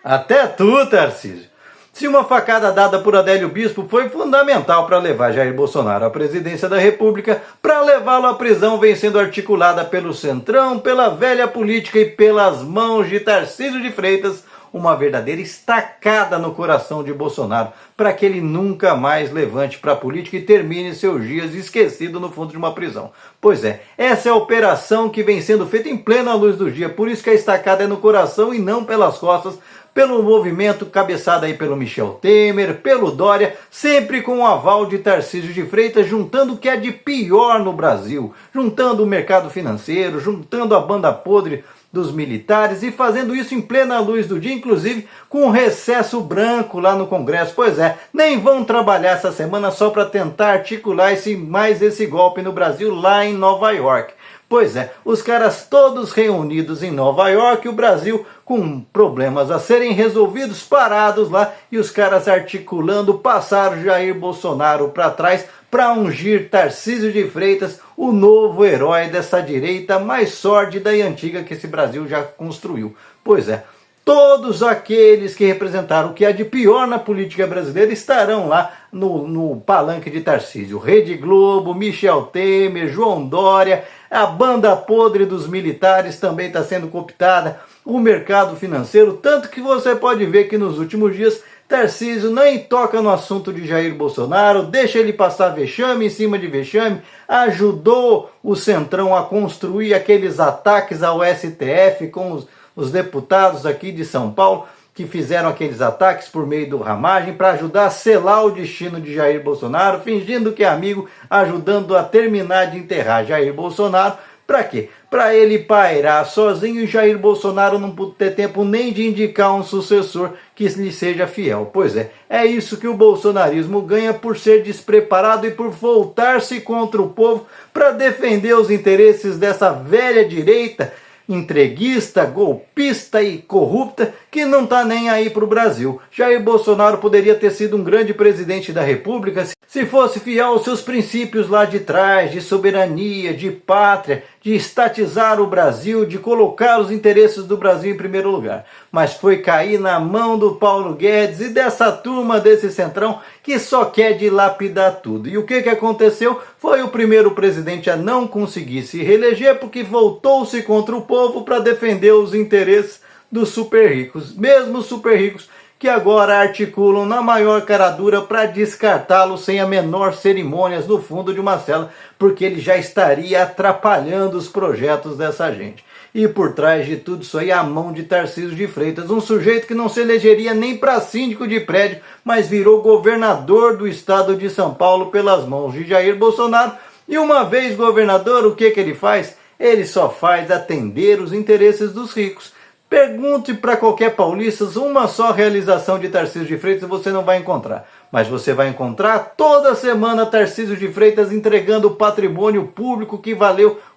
Até tu, Tarcísio. Se uma facada dada por Adélio Bispo foi fundamental para levar Jair Bolsonaro à presidência da República, para levá-lo à prisão vem sendo articulada pelo Centrão, pela velha política e pelas mãos de Tarcísio de Freitas, uma verdadeira estacada no coração de Bolsonaro, para que ele nunca mais levante para a política e termine seus dias esquecido no fundo de uma prisão. Pois é, essa é a operação que vem sendo feita em plena luz do dia, por isso que a estacada é no coração e não pelas costas, pelo movimento cabeçado aí pelo Michel Temer, pelo Dória, sempre com o aval de Tarcísio de Freitas, juntando o que é de pior no Brasil, juntando o mercado financeiro, juntando a banda podre dos militares e fazendo isso em plena luz do dia, inclusive com um recesso branco lá no Congresso. Pois é, nem vão trabalhar essa semana só para tentar articular esse golpe no Brasil lá em Nova York. Pois é, os caras todos reunidos em Nova York, o Brasil com problemas a serem resolvidos, parados lá, e os caras articulando, passaram Jair Bolsonaro para trás para ungir Tarcísio de Freitas, o novo herói dessa direita mais sórdida e antiga que esse Brasil já construiu. Pois é, todos aqueles que representaram o que há de pior na política brasileira estarão lá no palanque de Tarcísio. Rede Globo, Michel Temer, João Dória, a banda podre dos militares também está sendo cooptada, o mercado financeiro, tanto que você pode ver que nos últimos dias Tarcísio nem toca no assunto de Jair Bolsonaro, deixa ele passar vexame em cima de vexame, ajudou o Centrão a construir aqueles ataques ao STF com os deputados aqui de São Paulo, que fizeram aqueles ataques por meio do Ramagem para ajudar a selar o destino de Jair Bolsonaro, fingindo que é amigo, ajudando a terminar de enterrar Jair Bolsonaro. Para quê? Para ele pairar sozinho e Jair Bolsonaro não ter tempo nem de indicar um sucessor que lhe seja fiel. Pois é isso que o bolsonarismo ganha por ser despreparado e por voltar-se contra o povo para defender os interesses dessa velha direita entreguista, golpista e corrupta que não está nem aí para o Brasil. Jair Bolsonaro poderia ter sido um grande presidente da República se fosse fiel aos seus princípios lá de trás, de soberania, de pátria, de estatizar o Brasil, de colocar os interesses do Brasil em primeiro lugar. Mas foi cair na mão do Paulo Guedes e dessa turma desse Centrão que só quer dilapidar tudo. E o que aconteceu? Foi o primeiro presidente a não conseguir se reeleger porque voltou-se contra o povo para defender os interesses dos super ricos, mesmo os super ricos que agora articulam na maior caradura para descartá-lo sem a menor cerimônias no fundo de uma cela, porque ele já estaria atrapalhando os projetos dessa gente. E por trás de tudo isso aí, a mão de Tarcísio de Freitas, um sujeito que não se elegeria nem para síndico de prédio, mas virou governador do estado de São Paulo pelas mãos de Jair Bolsonaro. E uma vez governador, o que ele faz? Ele só faz atender os interesses dos ricos. Pergunte para qualquer paulista uma só realização de Tarcísio de Freitas você não vai encontrar. Mas você vai encontrar toda semana Tarcísio de Freitas entregando o patrimônio público que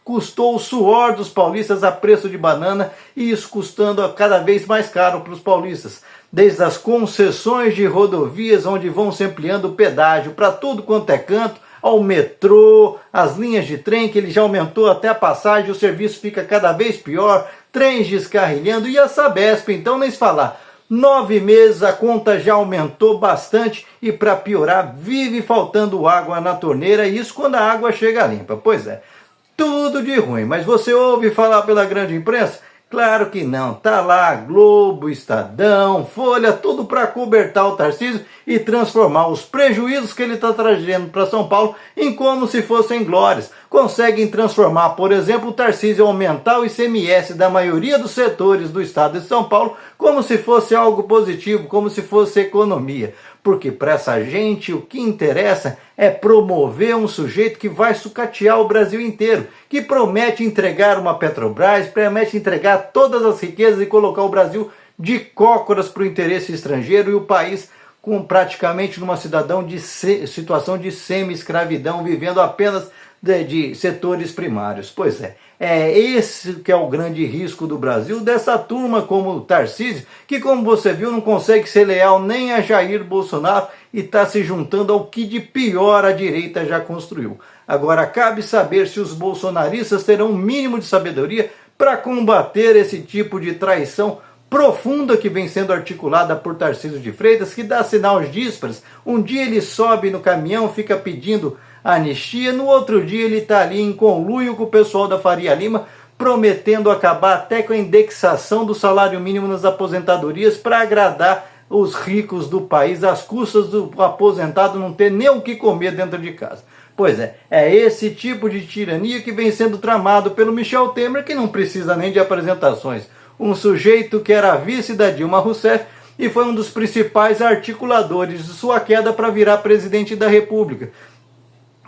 custou o suor dos paulistas a preço de banana, e isso custando cada vez mais caro para os paulistas. Desde as concessões de rodovias, onde vão se ampliando o pedágio para tudo quanto é canto, ao metrô, as linhas de trem, que ele já aumentou até a passagem, o serviço fica cada vez pior, trens descarrilhando, e a Sabesp, então nem se falar. 9 meses a conta já aumentou bastante e, para piorar, vive faltando água na torneira, e isso quando a água chega limpa. Pois é, tudo de ruim. Mas você ouve falar pela grande imprensa? Claro que não, tá lá Globo, Estadão, Folha, tudo para cobertar o Tarcísio e transformar os prejuízos que ele está trazendo para São Paulo em como se fossem glórias. Conseguem transformar, por exemplo, o Tarcísio aumentar o ICMS da maioria dos setores do estado de São Paulo como se fosse algo positivo, como se fosse economia. Porque para essa gente o que interessa é promover um sujeito que vai sucatear o Brasil inteiro, que promete entregar uma Petrobras, promete entregar todas as riquezas e colocar o Brasil de cócoras para o interesse estrangeiro, e o país com praticamente numa situação de semi-escravidão, vivendo apenas de setores primários. Pois é esse que é o grande risco do Brasil, dessa turma como o Tarcísio, que, como você viu, não consegue ser leal nem a Jair Bolsonaro e está se juntando ao que de pior a direita já construiu. Agora, cabe saber se os bolsonaristas terão um mínimo de sabedoria para combater esse tipo de traição profunda que vem sendo articulada por Tarcísio de Freitas, que dá sinais díspares. Um dia ele sobe no caminhão, fica pedindo anistia, no outro dia ele está ali em conluio com o pessoal da Faria Lima, prometendo acabar até com a indexação do salário mínimo nas aposentadorias para agradar os ricos do país, às custas do aposentado não ter nem o que comer dentro de casa. Pois é esse tipo de tirania que vem sendo tramado pelo Michel Temer, que não precisa nem de apresentações. Um sujeito que era vice da Dilma Rousseff e foi um dos principais articuladores de sua queda para virar presidente da República.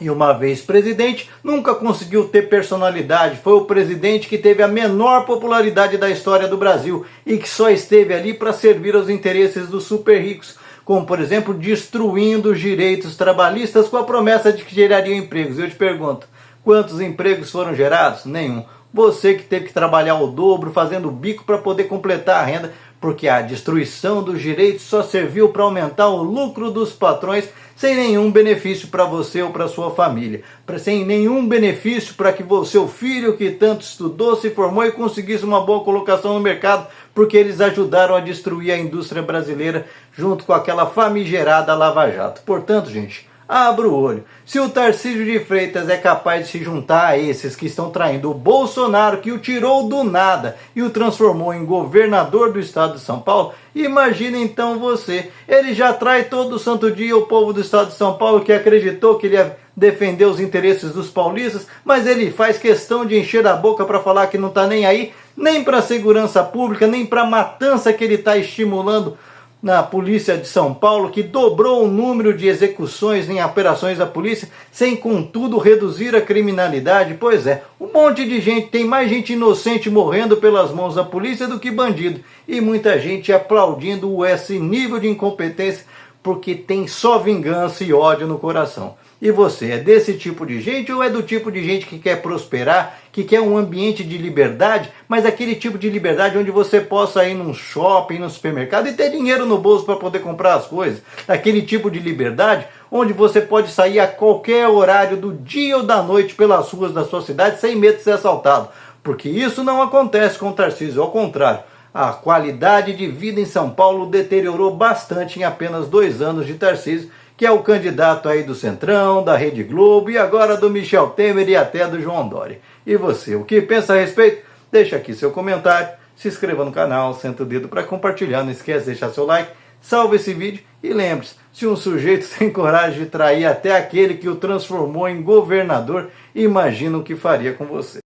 E uma vez presidente, nunca conseguiu ter personalidade. Foi o presidente que teve a menor popularidade da história do Brasil e que só esteve ali para servir aos interesses dos super ricos, como, por exemplo, destruindo os direitos trabalhistas com a promessa de que gerariam empregos. Eu te pergunto, quantos empregos foram gerados? Nenhum. Você que teve que trabalhar o dobro, fazendo bico para poder completar a renda, porque a destruição dos direitos só serviu para aumentar o lucro dos patrões, sem nenhum benefício para você ou para sua família, sem nenhum benefício para que o seu filho que tanto estudou, se formou e conseguisse uma boa colocação no mercado, porque eles ajudaram a destruir a indústria brasileira junto com aquela famigerada Lava Jato. Portanto, gente, abra o olho. Se o Tarcísio de Freitas é capaz de se juntar a esses que estão traindo o Bolsonaro, que o tirou do nada e o transformou em governador do estado de São Paulo, imagina então você. Ele já trai todo santo dia o povo do estado de São Paulo, que acreditou que ele ia defender os interesses dos paulistas, mas ele faz questão de encher a boca para falar que não está nem aí, nem para a segurança pública, nem para a matança que ele está estimulando na polícia de São Paulo, que dobrou o número de execuções em operações da polícia, sem contudo reduzir a criminalidade. Pois é, um monte de gente, tem mais gente inocente morrendo pelas mãos da polícia do que bandido, e muita gente aplaudindo esse nível de incompetência, porque tem só vingança e ódio no coração. E você é desse tipo de gente ou é do tipo de gente que quer prosperar, que quer um ambiente de liberdade, mas aquele tipo de liberdade onde você possa ir num shopping, no supermercado e ter dinheiro no bolso para poder comprar as coisas? Aquele tipo de liberdade onde você pode sair a qualquer horário do dia ou da noite pelas ruas da sua cidade sem medo de ser assaltado? Porque isso não acontece com o Tarcísio, ao contrário. A qualidade de vida em São Paulo deteriorou bastante em apenas 2 anos de Tarcísio, que é o candidato aí do Centrão, da Rede Globo e agora do Michel Temer e até do João Dória. E você, o que pensa a respeito? Deixa aqui seu comentário, se inscreva no canal, senta o dedo para compartilhar, não esquece de deixar seu like, salve esse vídeo e lembre-se, se um sujeito tem coragem de trair até aquele que o transformou em governador, imagina o que faria com você.